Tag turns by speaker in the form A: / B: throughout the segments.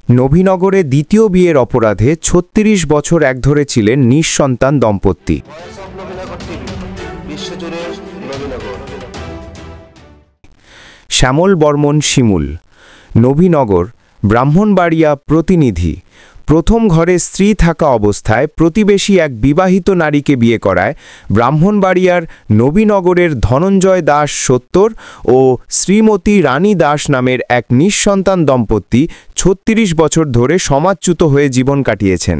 A: নবীনগরে দ্বিতীয় বিয়ের অপরাধে ৩৬ বছর এক ধরে ছিলেন নিঃসন্তান দম্পতি। শ্যামল বর্মন শিমুল, নবীনগর, ব্রাহ্মণবাড়িয়া প্রতিনিধি। প্রথম ঘরে স্ত্রী থাকা অবস্থায় প্রতিবেশী এক বিবাহিত নারীকে বিয়ে করায় ব্রাহ্মণবাড়িয়ার নবীনগরের ধনঞ্জয় দাস ৭০ ও শ্রীমতী রানী দাস নামের এক নিঃসন্তান দম্পতি ৩৬ বছর ধরে সমাজচ্যুত হয়ে জীবন কাটিয়েছেন।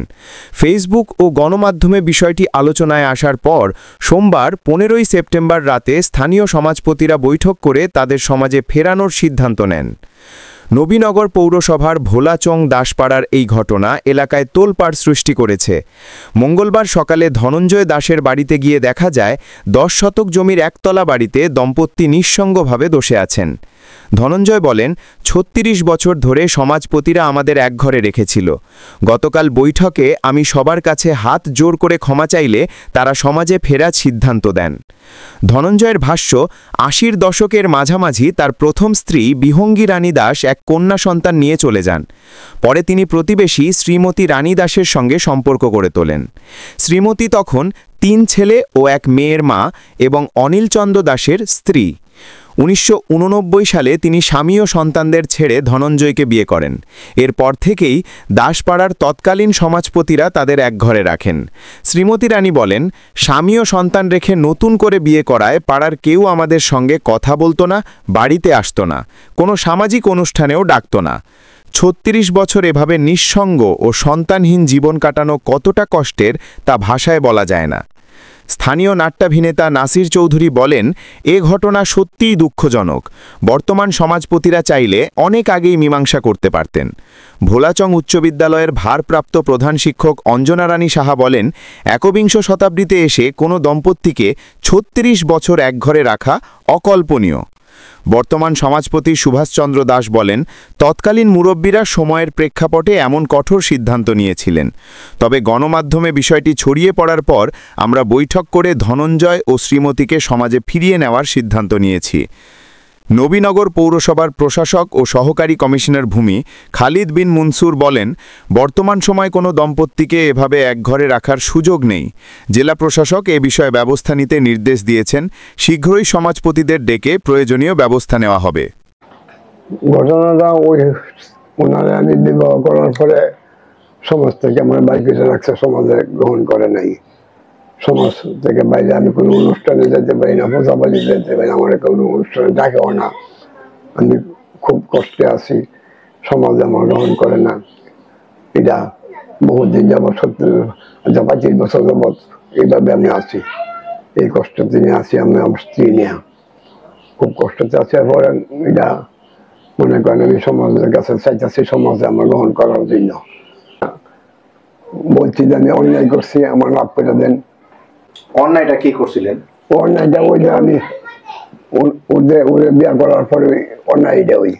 A: ফেসবুক ও গণমাধ্যমে বিষয়টি আলোচনায় আসার পর সোমবার ১৫ই সেপ্টেম্বর রাতে স্থানীয় সমাজপতিরা বৈঠক করে তাদের সমাজে ফেরানোর সিদ্ধান্ত নেন। নবীনগর পৌরসভার ভোলাচং দাসপাড়ার এই ঘটনা এলাকায় তোলপাড় সৃষ্টি করেছে। মঙ্গলবার সকালে ধনঞ্জয় দাসের বাড়িতে গিয়ে দেখা যায় ১০ শতক জমির একতলা বাড়িতে দম্পতি নিঃসঙ্গভাবে বসে আছেন। ধনঞ্জয় বলেন, ৩৬ বছর ধরে সমাজপতিরা আমাদের একঘরে রেখেছিল। গতকাল বৈঠকে আমি সবার কাছে হাত জোর করে ক্ষমা চাইলে তারা সমাজে ফেরার সিদ্ধান্ত দেন। ধনঞ্জয়ের ভাষ্য, ৮০-র দশকের মাঝামাঝি তার প্রথম স্ত্রী বিহঙ্গী রানী দাস এক কন্যা সন্তান নিয়ে চলে যান। পরে তিনি প্রতিবেশী শ্রীমতী রানী দাসের সঙ্গে সম্পর্ক গড়ে তোলেন। শ্রীমতী তখন ৩ ছেলে ও এক মেয়ের মা এবং অনিল চন্দ্র দাসের স্ত্রী। ১৯৮৯ সালে তিনি স্বামী ও সন্তানদের ছেড়ে ধনঞ্জয়কে বিয়ে করেন। এরপর থেকেই দাসপাড়ার তৎকালীন সমাজপতিরা তাদের একঘরে রাখেন। শ্রীমতী রানী বলেন, স্বামী ও সন্তান রেখে নতুন করে বিয়ে করায় পাড়ার কেউ আমাদের সঙ্গে কথা বলতো না, বাড়িতে আসতো না, কোনো সামাজিক অনুষ্ঠানেও ডাকতো না। ৩৬ বছর এভাবে নিঃসঙ্গ ও সন্তানহীন জীবন কাটানো কতটা কষ্টের তা ভাষায় বলা যায় না। স্থানীয় নাট্যাভিনেতা নাসির চৌধুরী বলেন, এ ঘটনা সত্যিই দুঃখজনক। বর্তমান সমাজপতিরা চাইলে অনেক আগেই মীমাংসা করতে পারতেন। ভোলাচং উচ্চ বিদ্যালয়ের ভারপ্রাপ্ত প্রধান শিক্ষক অঞ্জনা রানী সাহা বলেন, একবিংশ শতাব্দীতে এসে কোনো দম্পতিকে ৩৬ বছর একঘরে রাখা অকল্পনীয়। বর্তমান সমাজপতি সুভাষচন্দ্র দাস বলেন, তৎকালীন মুরব্বীরা সময়ের প্রেক্ষাপটে এমন কঠোর সিদ্ধান্ত নিয়েছিলেন। তবে গণমাধ্যমে বিষয়টি ছড়িয়ে পড়ার পর আমরা বৈঠক করে ধনঞ্জয় ও শ্রীমতীকে সমাজে ফিরিয়ে নেওয়ার সিদ্ধান্ত নিয়েছি। নবীনগর পৌরসভার প্রশাসক ও সহকারী কমিশনার ভূমি খালিদ বিন মুনসুর বলেন, বর্তমান সময় কোনো দম্পতিকে এভাবে একঘরে রাখার সুযোগ নেই। জেলা প্রশাসক এ বিষয়ে ব্যবস্থা নিতে নির্দেশ দিয়েছেন। শীঘ্রই সমাজপতিদের ডেকে প্রয়োজনীয় ব্যবস্থা নেওয়া হবে।
B: ঘটনাটা ওই ওনারা আমি বিবাহ করার পরে সমাজ থেকে আমার বাইকে রাখছে, সমাজে গ্রহণ করে নাই। সমাজ থেকে বাইরে আমি কোনো অনুষ্ঠানে যেতে পারি না, পূজাবাড়ি যেতে পারি না, আমার কোনো অনুষ্ঠানে ডাকেও না। আমি খুব কষ্টে আছি, সমাজে আমার গ্রহণ করে না। এটা বহুদিন যাবৎ ২৫ বছর যাবৎ এইভাবে আমি আছি, এই কষ্টতে নিয়ে আছি। আমি আমার স্ত্রী নিয়ে খুব কষ্টতে আছি। এরপরে এটা মনে করেন আমি সমাজের কাছে চাইতেছি সমাজে আমার গ্রহণ করার জন্য। বলছি যে আমি অন্যায় করছি, আমার মাফ করে দেন।
C: অন্যায়টা কি করছিলেন?
B: অন্যায়টা ওই যে আমি ওদের বিয়ে করার পরে অন্যায়টা ওই